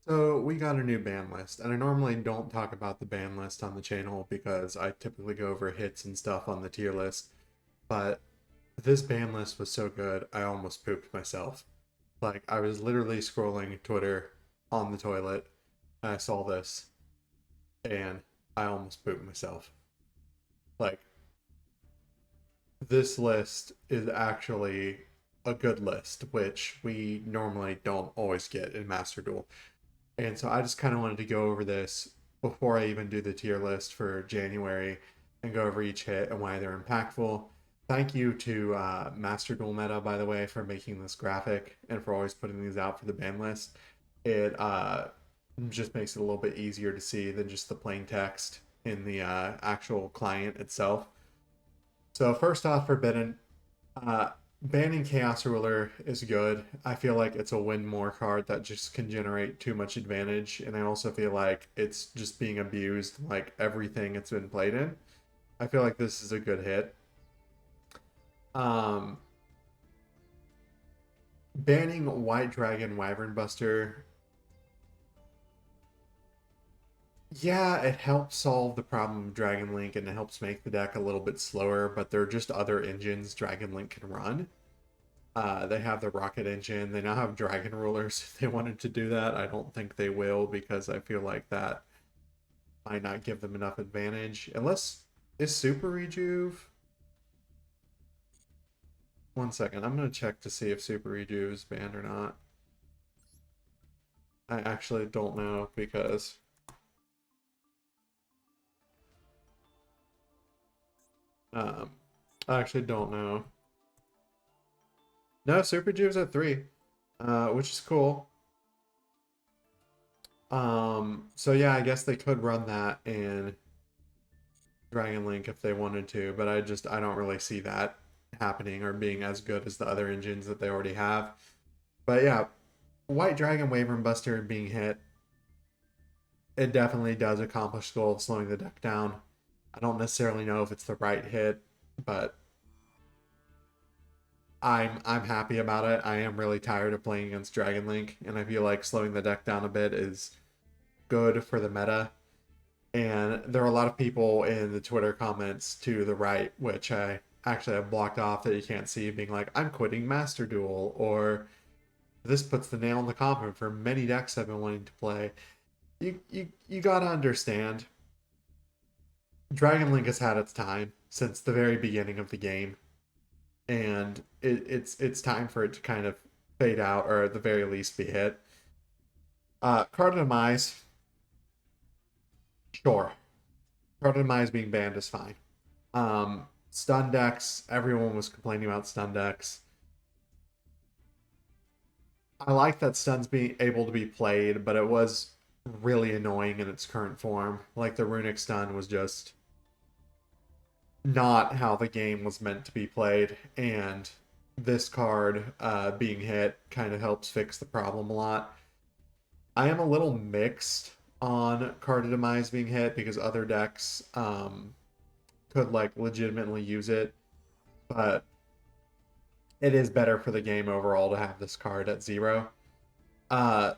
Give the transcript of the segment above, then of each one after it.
So we got a new ban list, and I normally don't talk about the ban list on the channel because I typically go over hits and stuff on the tier list. But this ban list was so good, I almost pooped myself. Like I was literally scrolling Twitter on the toilet, and I saw this, and I almost pooped myself. Like this list is actually a good list, which we normally don't always get in Master Duel. And so I just kind of wanted to go over this before I even do the tier list for January and go over each hit and why they're impactful. Thank you to Master Duel Meta, by the way, for making this graphic and for always putting these out for the ban list. It just makes it a little bit easier to see than just the plain text in the actual client itself. So first off, Forbidden. Uh, Banning Chaos Ruler is good. I feel like it's a win more card that just can generate too much advantage, and I also feel like it's just being abused like everything it's been played in. I feel like this is a good hit. Um, Banning White Dragon Wyvern Buster, yeah, it helps solve the problem of Dragon Link and it helps make the deck a little bit slower, but there are just other engines Dragon Link can run. They have the rocket engine. They now have dragon rulers. If they wanted to do that, I don't think they will because I feel like that might not give them enough advantage. Unless is super rejuve. One second, I'm gonna check to see if super rejuve is banned or not. I actually don't know because um, I actually don't know. No, super rejuve's at 3, which is cool. So yeah, I guess they could run that in Dragon Link if they wanted to, but I don't really see that happening or being as good as the other engines that they already have. But yeah, White Dragon Wyvern Buster being hit, it definitely does accomplish the goal of slowing the deck down. I don't necessarily know if it's the right hit, but I'm happy about it. I am really tired of playing against Dragon Link, and I feel like slowing the deck down a bit is good for the meta. And there are a lot of people in the Twitter comments to the right, which I actually have blocked off that you can't see, being like, I'm quitting Master Duel, or this puts the nail in the coffin for many decks I've been wanting to play. You gotta understand, Dragon Link has had its time since the very beginning of the game, and it's time for it to kind of fade out, or at the very least be hit. Card Demise, sure. Card Demise being banned is fine. Stun decks, everyone was complaining about stun decks. I like that stun's being able to be played, but it was really annoying in its current form. Like the runic stun was just not how the game was meant to be played, and this card being hit kind of helps fix the problem a lot. I am a little mixed on card demise being hit because other decks could like legitimately use it, but it is better for the game overall to have this card at 0. Uh,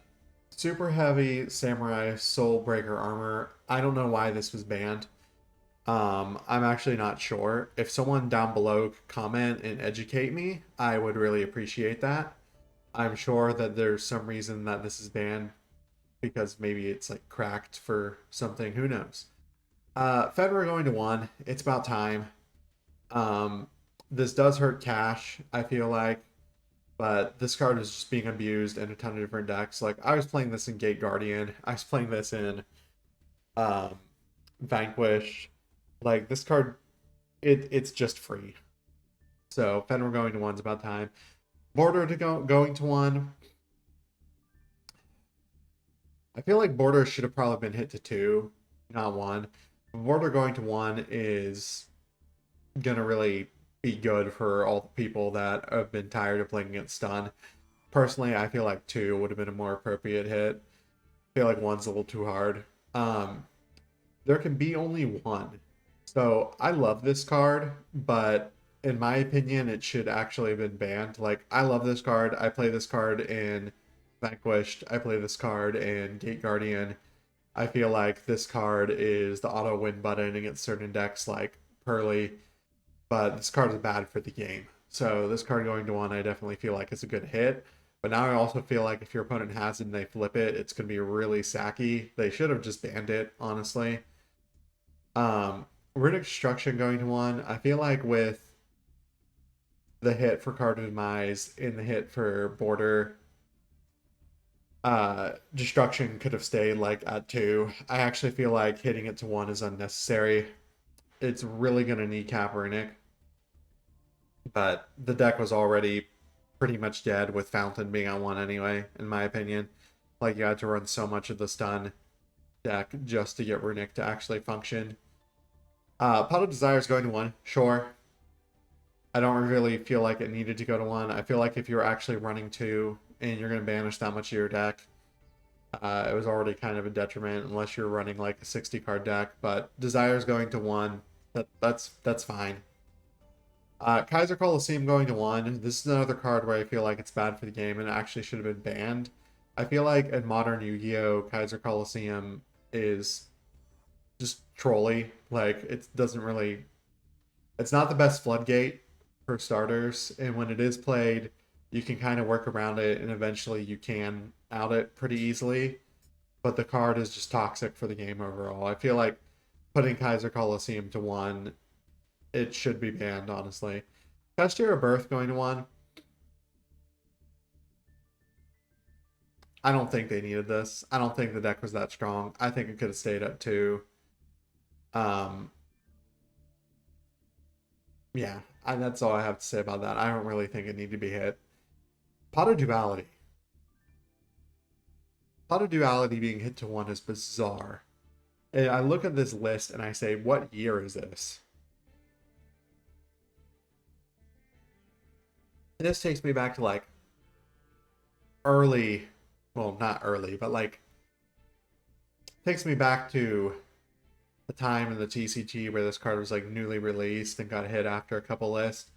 Super heavy samurai soul breaker armor. I don't know why this was banned. I'm actually not sure. If someone down below could comment and educate me, I would really appreciate that. I'm sure that there's some reason that this is banned because maybe it's like cracked for something. Who knows? Fedra going to 1. It's about time. Um, this does hurt cash, I feel like, but this card is just being abused in a ton of different decks. Like I was playing this in Gate Guardian. I was playing this in um, Vanquish. Like this card, it's just free. So Fenrir going to 1's about time. Border to going to 1. I feel like Border should have probably been hit to 2, not 1. Border going to 1 is gonna really be good for all the people that have been tired of playing against stun. Personally, I feel like 2 would have been a more appropriate hit. I feel like 1's a little too hard. Um, there can be only 1. So I love this card, but in my opinion, it should actually have been banned. Like I love this card. I play this card in Vanquished, I play this card, and Gate Guardian, I feel like this card is the auto win button against certain decks like Pearly, but this card is bad for the game. So this card going to one, I definitely feel like it's a good hit. But now I also feel like if your opponent has it and they flip it, it's going to be really sacky. They should have just banned it, honestly. Runic Destruction going to one, I feel like with the hit for card demise and the hit for border, destruction could have stayed like at 2. I actually feel like hitting it to 1 is unnecessary. It's really going to kneecap Runic, but the deck was already pretty much dead with Fountain being on 1 anyway, in my opinion. Like, you had to run so much of the stun deck just to get Runic to actually function. Pot of Desire is going to 1, sure. I don't really feel like it needed to go to 1. I feel like if you're actually running 2 and you're going to banish that much of your deck, it was already kind of a detriment unless you're running like a 60 card deck. But Desire's going to 1. That's fine. Kaiser Coliseum going to 1. This is another card where I feel like it's bad for the game and it actually should have been banned. I feel like in modern Yu-Gi-Oh, Kaiser Coliseum is just trolly. Like, it doesn't really... It's not the best floodgate for starters, and when it is played, you can kind of work around it, and eventually you can out it pretty easily. But the card is just toxic for the game overall. I feel like putting Kaiser Coliseum to 1, it should be banned, honestly. Year of Birth going to 1. I don't think they needed this. I don't think the deck was that strong. I think it could have stayed at 2. Um, yeah, that's all I have to say about that. I don't really think it needed to be hit. Pot of Duality. Pot of Duality being hit to 1 is bizarre. And I look at this list and I say, what year is this? And this takes me back to like early, well, not early, but like takes me back to the time in the TCG where this card was like newly released and got hit after a couple lists.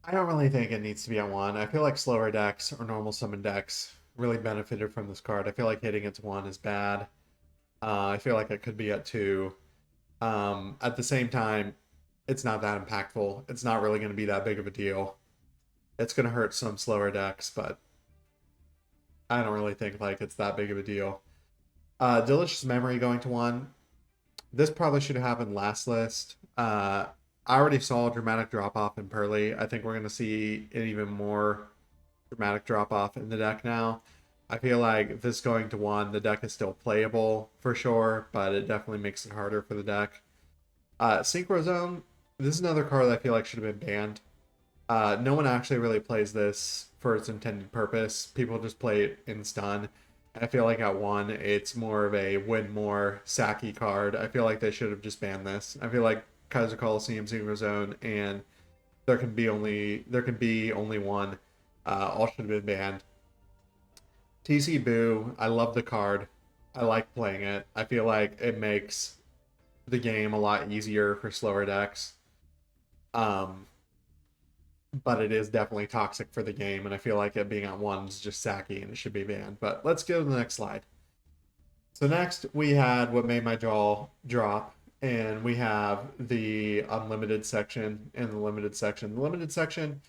I don't really think it needs to be on 1. I feel like slower decks or normal summon decks really benefited from this card. I feel like hitting it to 1 is bad. I feel like it could be at 2. At the same time, it's not that impactful. It's not really going to be that big of a deal. It's going to hurt some slower decks, but I don't really think like it's that big of a deal. Delicious Memory going to 1. This probably should have happened last list. I already saw a dramatic drop off in Pearly. I think we're going to see an even more dramatic drop off in the deck now. I feel like this going to 1, the deck is still playable for sure, but it definitely makes it harder for the deck. Synchro Zone, this is another card that I feel like should have been banned. No one actually really plays this for its intended purpose. People just play it in stun. I feel like at 1, it's more of a win more sacky card. I feel like they should have just banned this. I feel like Kaiser Coliseum, Synchro Zone, and there can be only one. All should have been banned. TC Boo, I love the card. I like playing it. I feel like it makes the game a lot easier for slower decks. But it is definitely toxic for the game, and I feel like it being on 1 is just sacky and it should be banned. But let's go to the next slide. So next we had what made my jaw drop, and we have the unlimited section and the limited section. The limited section,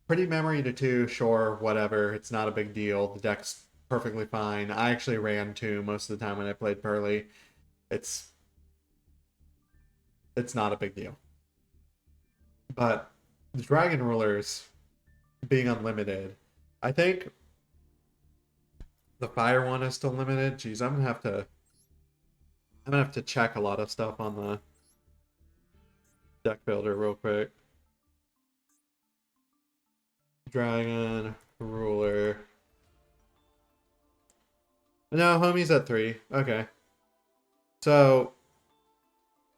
pretty memory to 2, sure, whatever. It's not a big deal. The deck's perfectly fine. I actually ran 2 most of the time when I played Pearly. It's not a big deal. But the Dragon Rulers being unlimited, I think the Fire one is still limited. Jeez, I'm gonna have to check a lot of stuff on the deck builder real quick. Dragon Ruler. No, homie's at 3. Okay. So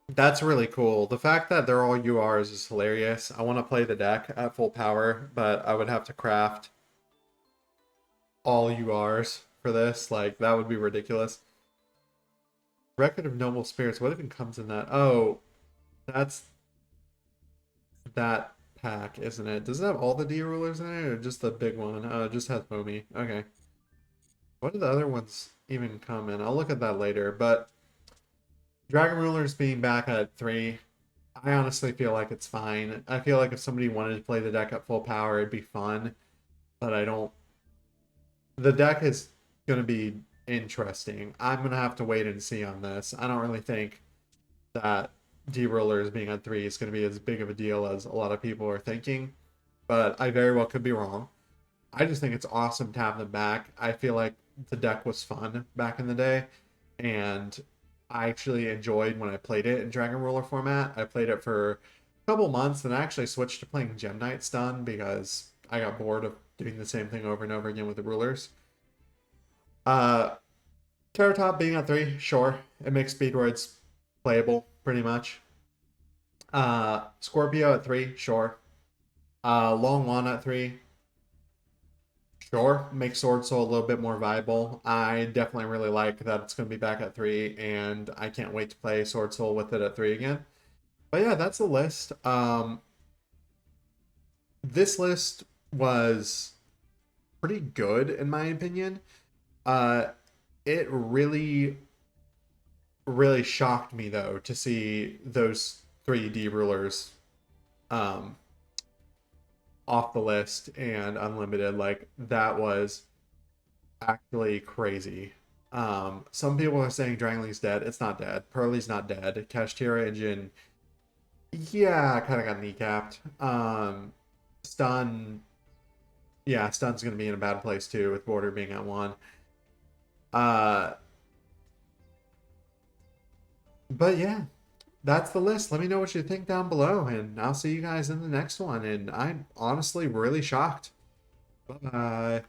that's really cool. The fact that they're all URs is hilarious. I want to play the deck at full power, but I would have to craft all URs for this. Like, that would be ridiculous. Record of Noble Spirits. What even comes in that? Oh, that's that pack, isn't it? Does it have all the D rulers in it or just the big one? Oh, it just has Foamy. Okay. What do the other ones even come in? I'll look at that later. But Dragon Rulers being back at 3, I honestly feel like it's fine. I feel like if somebody wanted to play the deck at full power, it'd be fun. But I don't. The deck is going to be interesting. I'm going to have to wait and see on this. I don't really think that D Rulers being at 3 is going to be as big of a deal as a lot of people are thinking. But I very well could be wrong. I just think it's awesome to have them back. I feel like the deck was fun back in the day, and I actually enjoyed when I played it in Dragon Ruler format. I played it for a couple months, and I actually switched to playing Gem Knight Stun because I got bored of doing the same thing over and over again with the rulers. Uh, Terratop being at 3, sure, it makes Speedroids playable pretty much. Scorpio at 3, sure. Long Juan at 3, sure, make Sword Soul a little bit more viable. I definitely really like that it's going to be back at 3, and I can't wait to play Sword Soul with it at 3 again. But yeah, that's the list. This list was pretty good in my opinion. Uh, it really, really shocked me though to see those 3D rulers um, off the list and unlimited. Like that was actually crazy. Some people are saying Drangling's dead. It's not dead. Pearly's not dead. Kashtira and Jin, yeah, kind of got kneecapped. Stun, yeah, Stun's gonna be in a bad place too with Border being at 1. Uh, but yeah, that's the list. Let me know what you think down below, and I'll see you guys in the next one. And I'm honestly really shocked. Bye bye.